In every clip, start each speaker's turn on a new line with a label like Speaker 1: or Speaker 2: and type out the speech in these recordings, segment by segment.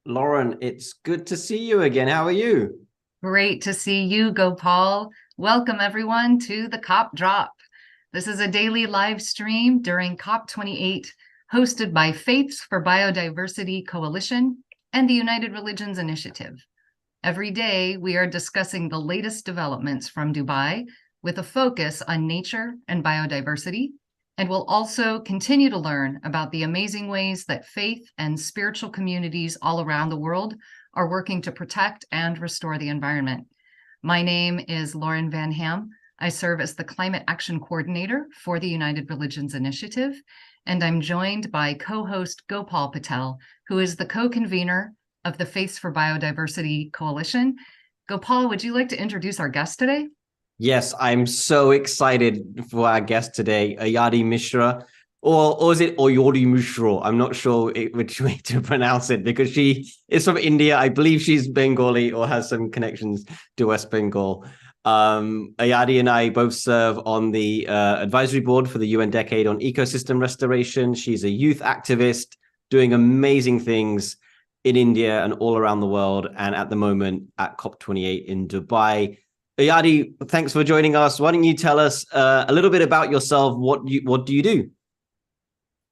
Speaker 1: Lauren, it's good to see you again. How are you?
Speaker 2: Great to see you, Gopal. Welcome, everyone, to the COP Drop. This is a daily live stream during COP28, hosted by Faiths for Biodiversity Coalition and the United Religions Initiative. Every day, we are discussing the latest developments from Dubai with a focus on nature and biodiversity, and we'll also continue to learn about the amazing ways that faith and spiritual communities all around the world are working to protect and restore the environment. My name is Lauren Van Ham. I serve as the Climate Action Coordinator for the United Religions Initiative, and I'm joined by co-host Gopal Patel, who is the co-convener of the Faiths for Biodiversity Coalition. Gopal, would you like to introduce our guest today?
Speaker 1: Yes, I'm so excited for our guest today, Ayadi Mishra, or is it Ayadi Mishra? I'm not sure which way to pronounce it because she is from India. I believe she's Bengali or has some connections to West Bengal. Ayadi and I both serve on the advisory board for the UN Decade on Ecosystem Restoration. She's a youth activist doing amazing things in India and all around the world, and at the moment at COP28 in Dubai. Ayadi, thanks for joining us. Why don't you tell us a little bit about yourself? What do you do?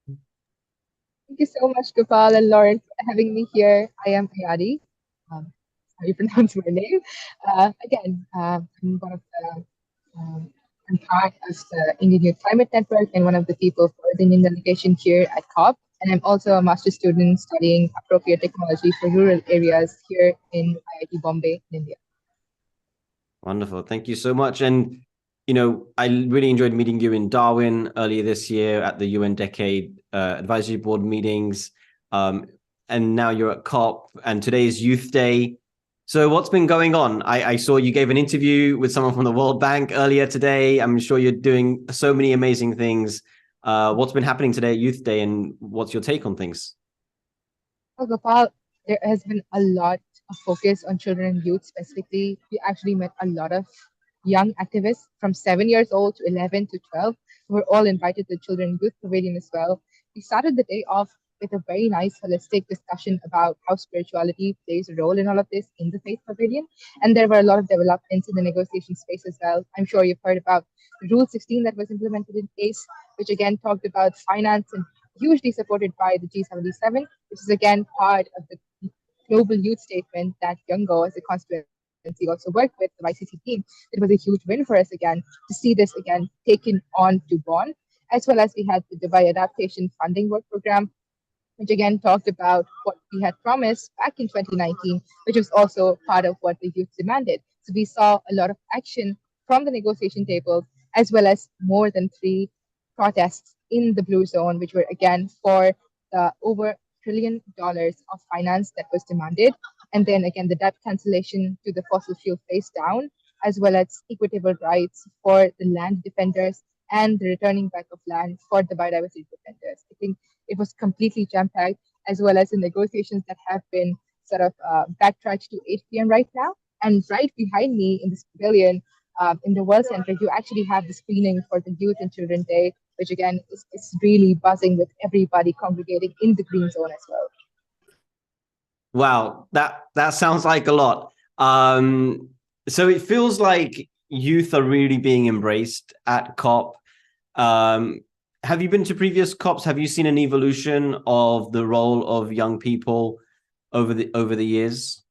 Speaker 3: Thank you so much, Gopal and Lauren, for having me here. I am Ayadi. How you pronounce my name? I'm one of the I'm part of the Indian Youth Climate Network and one of the people for the Indian delegation here at COP. And I'm also a master's student studying appropriate technology for rural areas here in IIT Bombay, in India.
Speaker 1: Wonderful. Thank you so much. And, you know, I really enjoyed meeting you in Darwin earlier this year at the UN Decade Advisory Board meetings. And now you're at COP, and today's Youth Day. So what's been going on? I saw you gave an interview with someone from the World Bank earlier today. I'm sure you're doing so many amazing things. What's been happening today at Youth Day, and what's your take on things?
Speaker 3: Well, Gopal, there has been a lot of focus on children and youth specifically. We actually met a lot of young activists from 7 years old to 11 to 12 who were all invited to the Children and Youth Pavilion as well. We started the day off with a very nice holistic discussion about how spirituality plays a role in all of this in the Faith Pavilion. And there were a lot of developments in the negotiation space as well. I'm sure you've heard about Rule 16 that was implemented in place, which again talked about finance and hugely supported by the G77, which is again part of the global youth statement that Youngo as a constituency also worked with the YCC team. It was a huge win for us again to see this again taken on to Bonn, as well as we had the Dubai Adaptation Funding Work Program, which again talked about what we had promised back in 2019, which was also part of what the youth demanded. So we saw a lot of action from the negotiation tables, as well as more than three protests in the blue zone, which were again for the over $1 trillion of finance that was demanded. And then again, the debt cancellation to the fossil fuel phase down, as well as equitable rights for the land defenders and the returning back of land for the biodiversity defenders. I think it was completely jam-packed, as well as the negotiations that have been sort of backtracked to 8 p.m. right now. And right behind me in this pavilion, in the World Center, you actually have the screening for the Youth and Children Day, which again is really buzzing with everybody congregating in the green zone as well.
Speaker 1: Wow, that sounds like a lot. So it feels like youth are really being embraced at COP. Have you been to previous COPs? Have you seen an evolution of the role of young people over the years?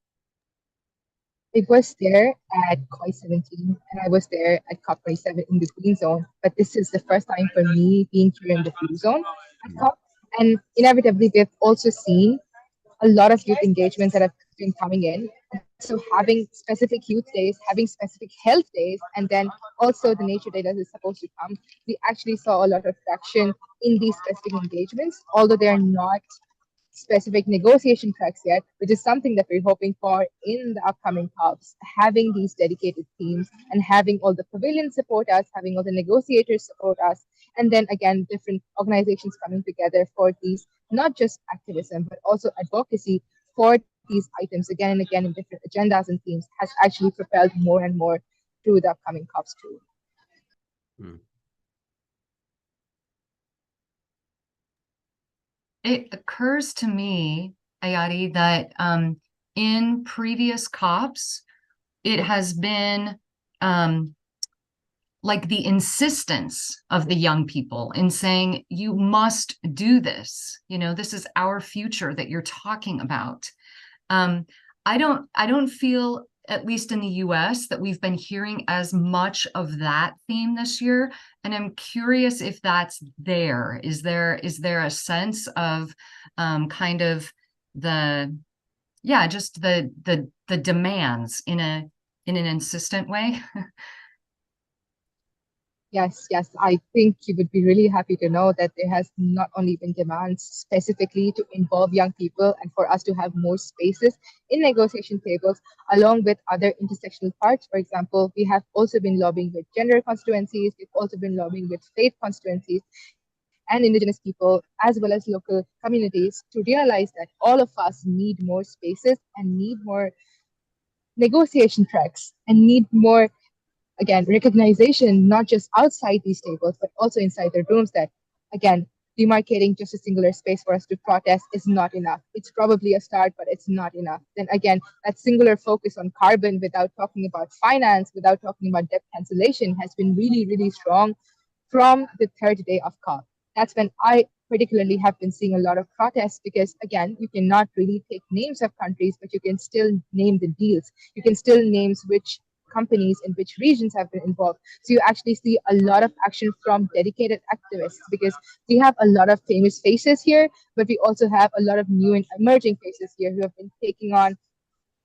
Speaker 3: I was there at COP17 and I was there at COP27 in the green zone, but this is the first time for me being here in the blue zone at COP. And inevitably, we've also seen a lot of youth engagements that have been coming in. So having specific youth days, having specific health days, and then also the nature day that is supposed to come, we actually saw a lot of traction in these specific engagements, although they are not specific negotiation tracks yet, which is something that we're hoping for in the upcoming COPs, having these dedicated teams and having all the pavilions support us, having all the negotiators support us, and then again, different organizations coming together for these, not just activism, but also advocacy for these items again and again in different agendas and themes has actually propelled more and more through the upcoming COPs too.
Speaker 1: Hmm.
Speaker 2: It occurs to me Ayadi, that in previous COPs, it has been like the insistence of the young people in saying, you must do this. You know, this is our future that you're talking about. I don't feel, at least in the US, that we've been hearing as much of that theme this year. And I'm curious if that's there. Is there a sense of kind of just the demands in an insistent way?
Speaker 3: Yes, yes. I think you would be really happy to know that there has not only been demands specifically to involve young people and for us to have more spaces in negotiation tables, along with other intersectional parts. For example, we have also been lobbying with gender constituencies, we've also been lobbying with faith constituencies and indigenous people, as well as local communities, to realize that all of us need more spaces and need more negotiation tracks and need more, again, recognition, not just outside these tables, but also inside the rooms, that, again, demarcating just a singular space for us to protest is not enough. It's probably a start, but it's not enough. Then again, that singular focus on carbon without talking about finance, without talking about debt cancellation has been really, really strong from the third day of COP. That's when I particularly have been seeing a lot of protests, because again, you cannot really take names of countries, but you can still name the deals. You can still name which companies in which regions have been involved. So you actually see a lot of action from dedicated activists, because we have a lot of famous faces here, but we also have a lot of new and emerging faces here who have been taking on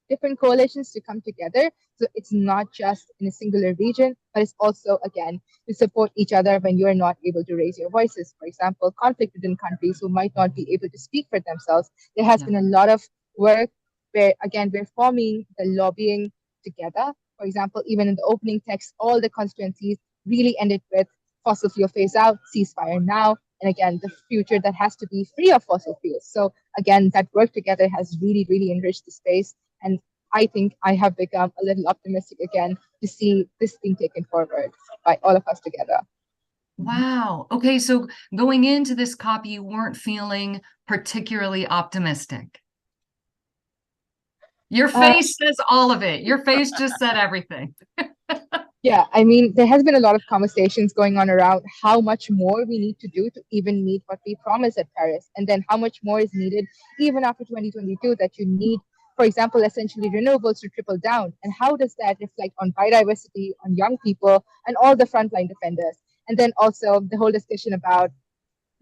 Speaker 3: different coalitions to come together. So it's not just in a singular region, but it's also, again, to support each other when you are not able to raise your voices. For example, conflict within countries who might not be able to speak for themselves. There has been a lot of work where, again, we're forming the lobbying together. For example, even in the opening text, all the constituencies really ended with fossil fuel phase out, ceasefire now, and again, the future that has to be free of fossil fuels. So again, that work together has really, really enriched the space. And I think I have become a little optimistic again to see this being taken forward by all of us together.
Speaker 2: Wow. Okay, so going into this COP, you weren't feeling particularly optimistic. Your face says all of it. Your face just said everything.
Speaker 3: Yeah, I mean, there has been a lot of conversations going on around how much more we need to do to even meet what we promised at Paris, and then how much more is needed even after 2022, that you need, for example, essentially renewables to triple down. And how does that reflect on biodiversity, on young people, and all the frontline defenders? And then also the whole discussion about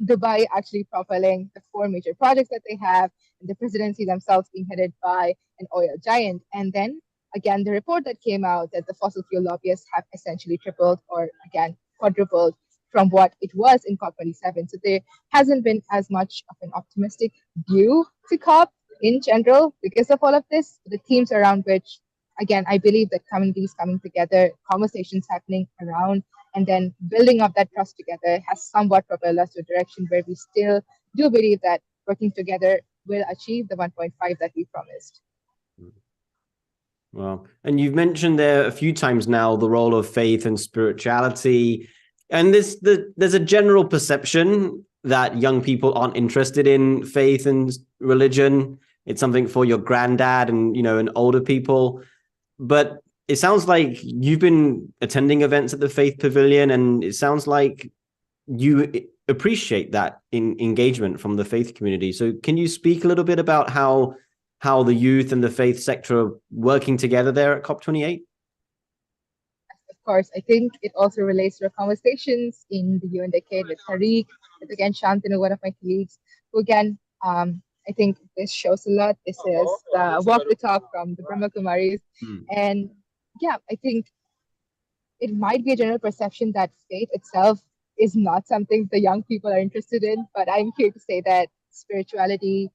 Speaker 3: Dubai actually propelling the four major projects that they have, and the presidency themselves being headed by an oil giant. And then again, the report that came out that the fossil fuel lobbyists have essentially tripled, or again, quadrupled from what it was in COP27. So there hasn't been as much of an optimistic view to COP in general because of all of this. The themes around which, again, I believe that communities coming together, conversations happening around, and then building up that trust together has somewhat propelled us to a direction where we still do believe that working together will achieve the 1.5 that we promised.
Speaker 1: Well, and you've mentioned there a few times now the role of faith and spirituality, and there's a general perception that young people aren't interested in faith and religion. It's something for your granddad and older people. But it sounds like you've been attending events at the Faith Pavilion, and it sounds like you appreciate that engagement from the faith community. So can you speak a little bit about how the youth and the faith sector are working together there at COP28?
Speaker 3: Of course, I think it also relates to our conversations in the UN decade with Tariq, with again Shantanu, one of my colleagues, who again, I think this shows a lot. This is the walk the talk from the Brahma Kumaris. And yeah, I think it might be a general perception that faith itself is not something the young people are interested in, but I'm here to say that spirituality,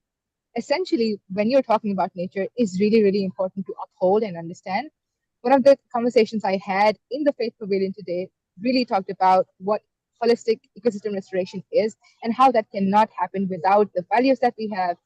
Speaker 3: essentially, when you're talking about nature, is really, really important to uphold and understand. One of the conversations I had in the Faith Pavilion today really talked about what holistic ecosystem restoration is and how that cannot happen without the values that we have.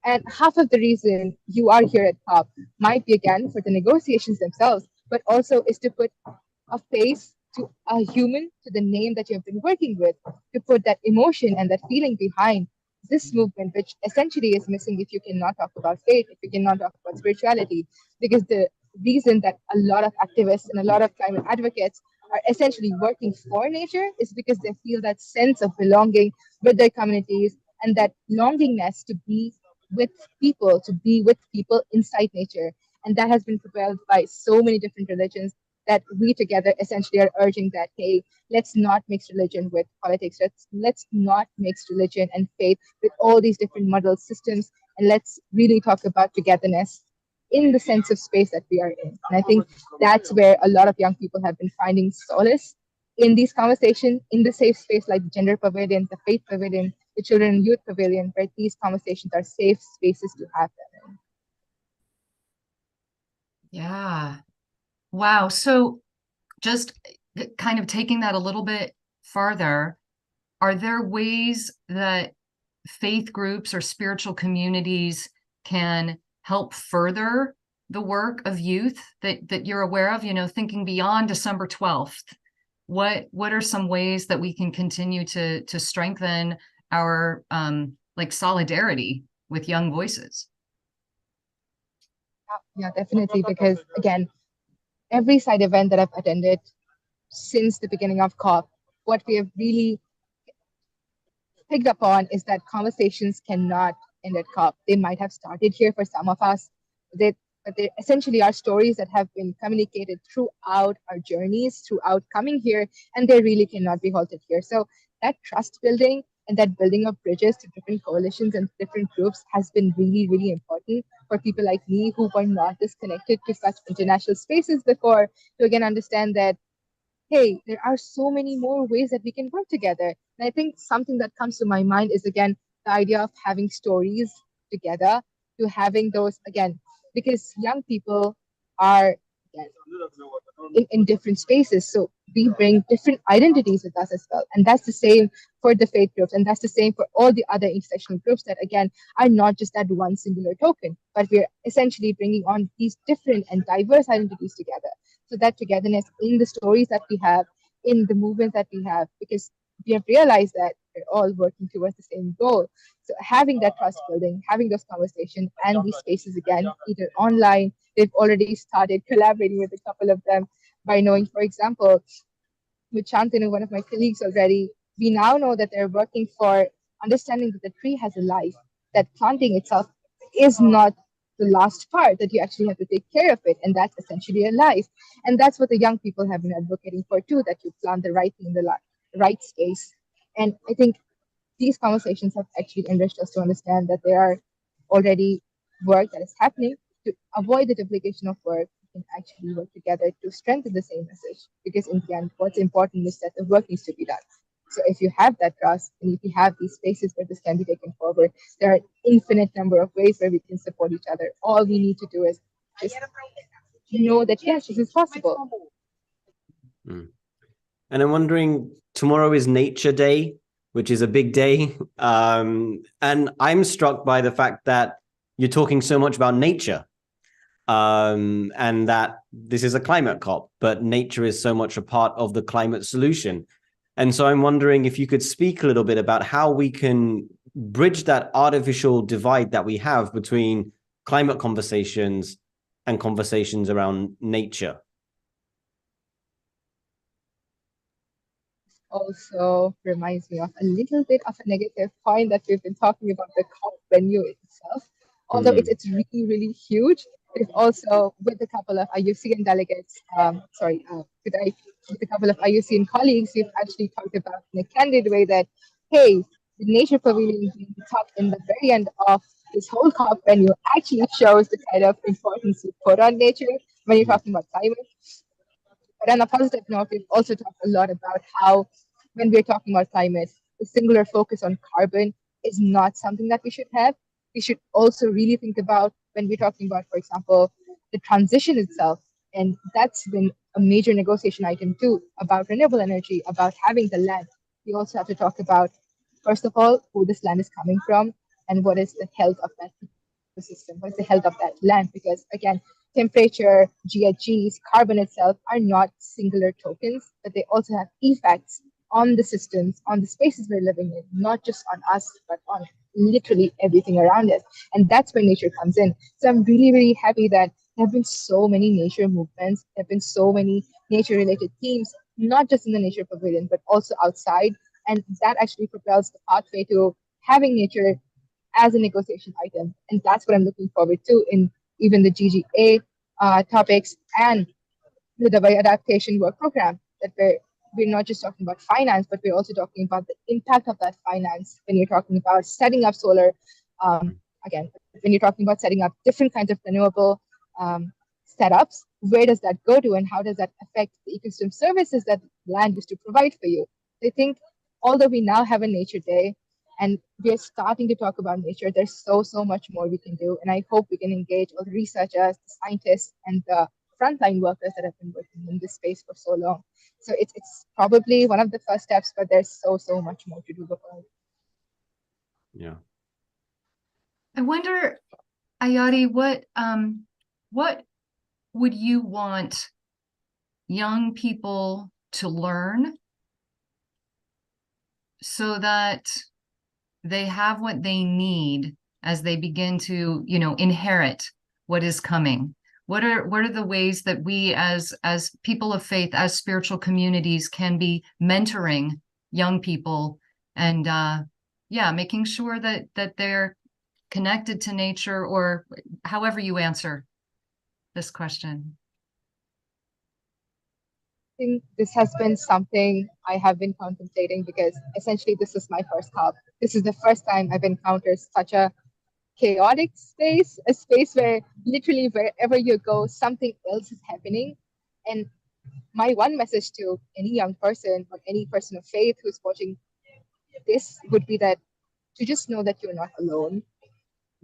Speaker 3: And half of the reason you are here at COP might be, again, for the negotiations themselves, but also is to put a face to a human, to the name that you have been working with, to put that emotion and that feeling behind this movement, which essentially is missing if you cannot talk about faith, if you cannot talk about spirituality, because the reason that a lot of activists and a lot of climate advocates are essentially working for nature is because they feel that sense of belonging with their communities and that longingness to be with to be with people inside nature. And that has been propelled by so many different religions that we together essentially are urging that, hey, let's not mix religion with politics. Let's not mix religion and faith with all these different muddled systems. And let's really talk about togetherness in the sense of space that we are in. And I think that's where a lot of young people have been finding solace in these conversations, in the safe space like the gender pavilion, the faith pavilion, the children and youth pavilion, where these conversations are safe spaces to have them in.
Speaker 2: Yeah. Wow. So just kind of taking that a little bit farther, are there ways that faith groups or spiritual communities can help further the work of youth that you're aware of, thinking beyond December 12th? What are some ways that we can continue to strengthen our like solidarity with young voices?
Speaker 3: Yeah, definitely. Because again, every side event that I've attended since the beginning of COP, what we have really picked up on is that conversations cannot end at COP. They might have started here for some of us, but they essentially are stories that have been communicated throughout our journeys, throughout coming here, and they really cannot be halted here. So that trust building and that building of bridges to different coalitions and different groups has been really, really important for people like me who were not disconnected to such international spaces before to again understand that hey, there are so many more ways that we can work together. And I think something that comes to my mind is again the idea of having stories together, to having those again, because young people are again, in different spaces. So we bring different identities with us as well. And that's the same for the faith groups. And that's the same for all the other intersectional groups that, again, are not just that one singular token, but we're essentially bringing on these different and diverse identities together. So that togetherness in the stories that we have, in the movements that we have, because we have realized that we're all working towards the same goal. So having that trust building, having those conversations and these spaces again, either online, they've already started collaborating with a couple of them by knowing, for example, with Shantanu, one of my colleagues already, we now know that they're working for understanding that the tree has a life, that planting itself is not the last part, that you actually have to take care of it, and that's essentially a life. And that's what the young people have been advocating for too, that you plant the right thing in the right space. And I think these conversations have actually enriched us to understand that there are already work that is happening to avoid the duplication of work. We can actually work together to strengthen the same message, because in the end what's important is that the work needs to be done. So if you have that trust and if you have these spaces where this can be taken forward, there are an infinite number of ways where we can support each other. All we need to do is just know that yes, this is possible.
Speaker 1: Mm. And I'm wondering, tomorrow is Nature Day, which is a big day. And I'm struck by the fact that you're talking so much about nature, and that this is a climate COP, but nature is so much a part of the climate solution. And so I'm wondering if you could speak a little bit about how we can bridge that artificial divide that we have between climate conversations and conversations around nature.
Speaker 3: Also reminds me of a little bit of a negative point that we've been talking about the COP venue itself. Although it's really, really huge, we've also, with a couple of IUCN delegates, with a couple of IUCN colleagues, we've actually talked about in a candid way that, hey, the nature pavilion being tucked in the very end of this whole COP venue actually shows the kind of importance we put on nature when you're talking about climate. But on a positive note, we've also talked a lot about how, when we're talking about climate, the singular focus on carbon is not something that we should have. We should also really think about when we're talking about, for example, the transition itself. And that's been a major negotiation item too, about renewable energy, about having the land. We also have to talk about, first of all, who this land is coming from and what is the health of that ecosystem, what is the health of that land. Because again, temperature, GHGs, carbon itself are not singular tokens, but they also have effects on the systems, on the spaces we're living in, not just on us, but on literally everything around us. And that's where nature comes in. So I'm really, really happy that there have been so many nature movements, there have been so many nature related themes, not just in the nature pavilion, but also outside. And that actually propels the pathway to having nature as a negotiation item. And that's what I'm looking forward to in even the GGA topics and the adaptation work program, that we're not just talking about finance, but we're also talking about the impact of that finance when you're talking about setting up solar. Again, when you're talking about setting up different kinds of renewable setups, where does that go to, and how does that affect the ecosystem services that land used to provide for you? I think although we now have a nature day and we're starting to talk about nature, there's so much more we can do. And I hope we can engage all the researchers, the scientists, and the frontline workers that have been working in this space for so long. So it's probably one of the first steps, but there's so much more to do before.
Speaker 1: Yeah.
Speaker 2: I wonder, Ayadi, what would you want young people to learn so that they have what they need as they begin to, inherit what is coming? What are the ways that we as people of faith, as spiritual communities, can be mentoring young people and making sure that they're connected to nature, or however you answer this question?
Speaker 3: I think this has been something I have been contemplating, because essentially this is my first COP. This is the first time I've encountered such a chaotic space, a space where literally wherever you go, something else is happening. And my one message to any young person or any person of faith who's watching this would be that to just know that you're not alone.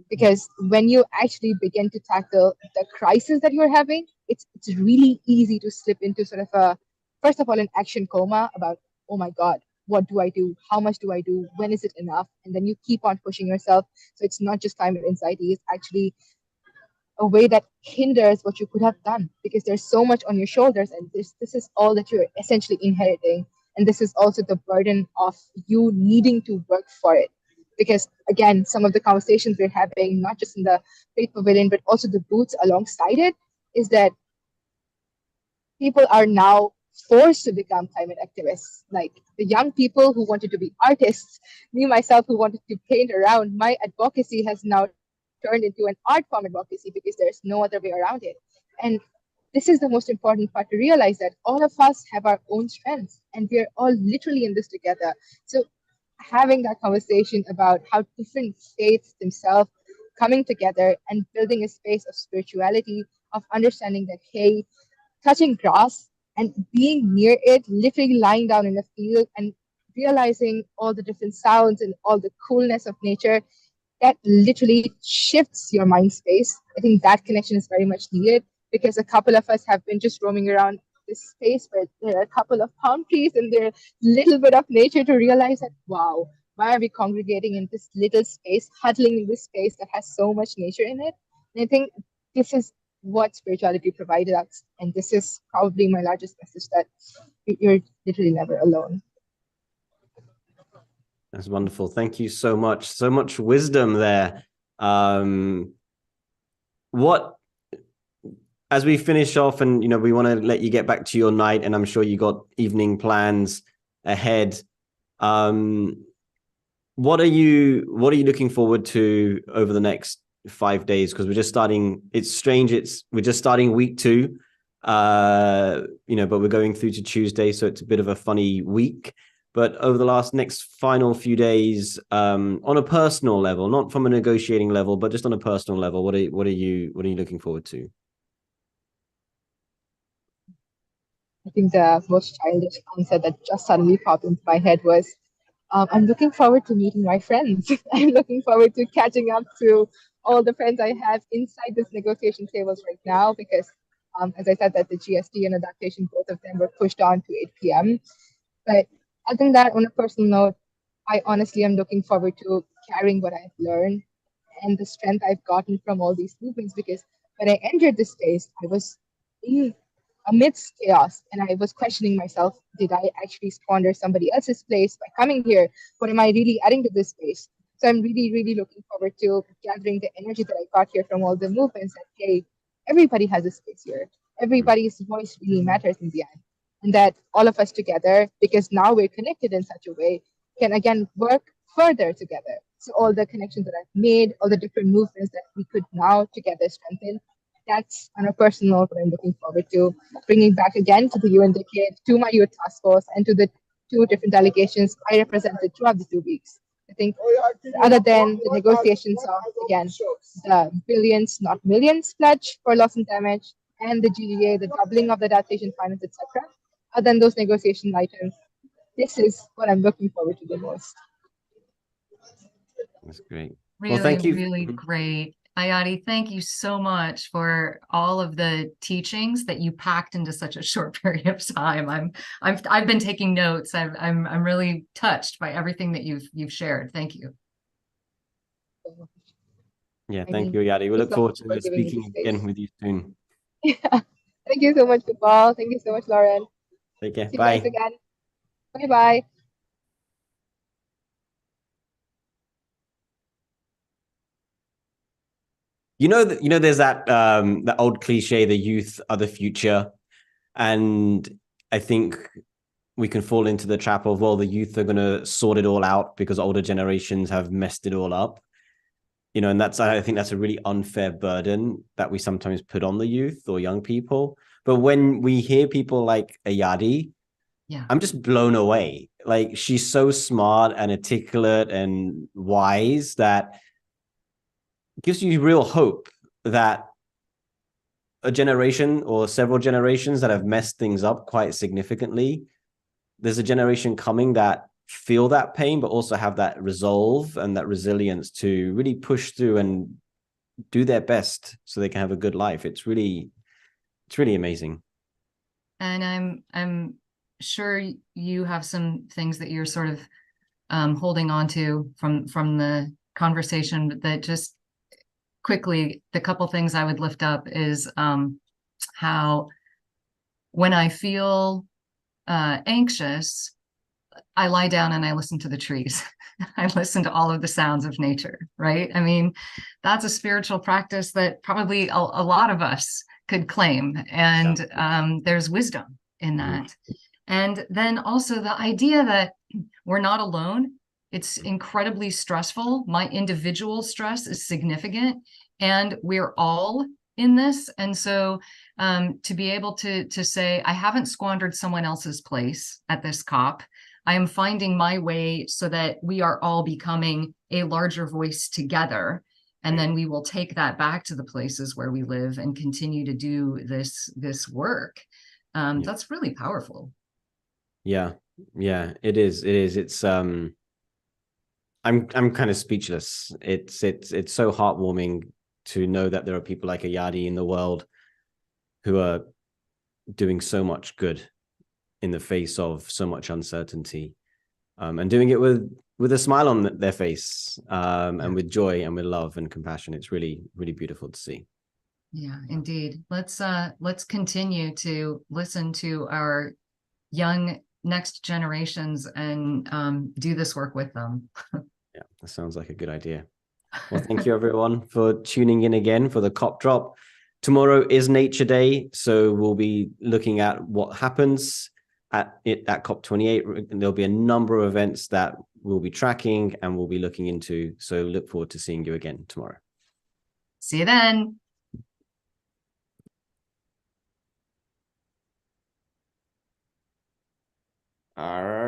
Speaker 3: Because when you actually begin to tackle the crisis that you're having, it's really easy to slip into sort of a, first of all, an action coma about, oh my God, what do I do? How much do I do? When is it enough? And then you keep on pushing yourself. So it's not just climate anxiety, it's actually a way that hinders what you could have done, because there's so much on your shoulders, and this is all that you're essentially inheriting. And this is also the burden of you needing to work for it. Because again, some of the conversations we're having, not just in the faith pavilion, but also the booths alongside it, is that people are now forced to become climate activists. Like the young people who wanted to be artists, me myself who wanted to paint around, my advocacy has now turned into an art form advocacy, because there's no other way around it. And this is the most important part, to realize that all of us have our own strengths and we're all literally in this together. So having that conversation about how different faiths themselves coming together and building a space of spirituality, of understanding that, hey, touching grass and being near it, literally lying down in a field and realizing all the different sounds and all the coolness of nature, that literally shifts your mind space. I think that connection is very much needed, because a couple of us have been just roaming around this space where there are a couple of palm trees and there little bit of nature, to realize that, wow, why are we congregating in this little space, huddling in this space that has so much nature in it? And I think this is what spirituality provided us. And this is probably my largest message, that you're literally never alone.
Speaker 1: That's wonderful. Thank you so much. So much wisdom there. What, as we finish off, and we want to let you get back to your night, and I'm sure you got evening plans ahead. What are you looking forward to over the next 5 days? Because we're just starting. It's strange. We're just starting week 2. But we're going through to Tuesday, so it's a bit of a funny week. But over the next final few days, on a personal level, not from a negotiating level, but just on a personal level, what are you looking forward to?
Speaker 3: I think the most childish answer that just suddenly popped into my head was, I'm looking forward to meeting my friends. I'm looking forward to catching up to all the friends I have inside this negotiation tables right now, because as I said, that the GST and adaptation, both of them were pushed on to 8 p.m. But other than that, on a personal note, I honestly am looking forward to carrying what I've learned and the strength I've gotten from all these movements, because when I entered this space, I was in amidst chaos and I was questioning myself, did I actually squander somebody else's place by coming here? What am I really adding to this space? So I'm really, really looking forward to gathering the energy that I got here from all the movements that, hey, everybody has a space here. Everybody's voice really matters in the end. And that all of us together, because now we're connected in such a way, can again work further together. So all the connections that I've made, all the different movements that we could now together strengthen, that's on a personal note what I'm looking forward to bringing back again to the UN Decade, to my youth task force, and to the two different delegations I represented throughout the 2 weeks. I think other than the negotiations of, again, the billions, not millions pledge for loss and damage, and the GDA, the doubling of the adaptation finance, etc., other than those negotiation items, this is what I'm looking forward to the most.
Speaker 1: That's great. Well,
Speaker 2: Really,
Speaker 1: thank you.
Speaker 2: really great. Ayadi, thank you so much for all of the teachings that you packed into such a short period of time. I've been taking notes. I'm really touched by everything that you've shared. Thank you.
Speaker 1: Yeah, thank you, Ayadi. We look forward to speaking again with you soon.
Speaker 3: Yeah. Thank you so much, Gopal. Thank you so much, Lauren.
Speaker 1: Take care.
Speaker 3: See
Speaker 1: Bye.
Speaker 3: you guys again. Bye-bye.
Speaker 1: There's that old cliche, the youth are the future. And I think we can fall into the trap of, well, the youth are going to sort it all out because older generations have messed it all up. And I think that's a really unfair burden that we sometimes put on the youth or young people. But when we hear people like Ayadi,
Speaker 2: Yeah,
Speaker 1: I'm just blown away. Like, she's so smart and articulate and wise that gives you real hope that a generation or several generations that have messed things up quite significantly, there's a generation coming that feel that pain, but also have that resolve and that resilience to really push through and do their best so they can have a good life. It's really amazing.
Speaker 2: and I'm sure you have some things that you're sort of holding on to from the conversation, but that just quickly, the couple things I would lift up is how when I feel anxious, I lie down and I listen to the trees. I listen to all of the sounds of nature, right? I mean, that's a spiritual practice that probably a lot of us could claim. And there's wisdom in that. And then also the idea that we're not alone. It's incredibly stressful. My individual stress is significant, and we're all in this. And so to be able to say, I haven't squandered someone else's place at this COP. I am finding my way so that we are all becoming a larger voice together. And then we will take that back to the places where we live and continue to do this work. That's really powerful.
Speaker 1: Yeah, it is. It's I'm kind of speechless. It's so heartwarming to know that there are people like Ayadi in the world who are doing so much good in the face of so much uncertainty, and doing it with a smile on their face, and with joy and with love and compassion. It's really, really beautiful to see.
Speaker 2: Yeah, indeed. Let's continue to listen to our young next generations and do this work with them.
Speaker 1: Yeah, that sounds like a good idea. Well, thank you everyone for tuning in again for the COP drop. Tomorrow is Nature Day, so we'll be looking at what happens at COP28. There'll be a number of events that we'll be tracking and we'll be looking into. So look forward to seeing you again tomorrow.
Speaker 2: See you then.
Speaker 1: All right.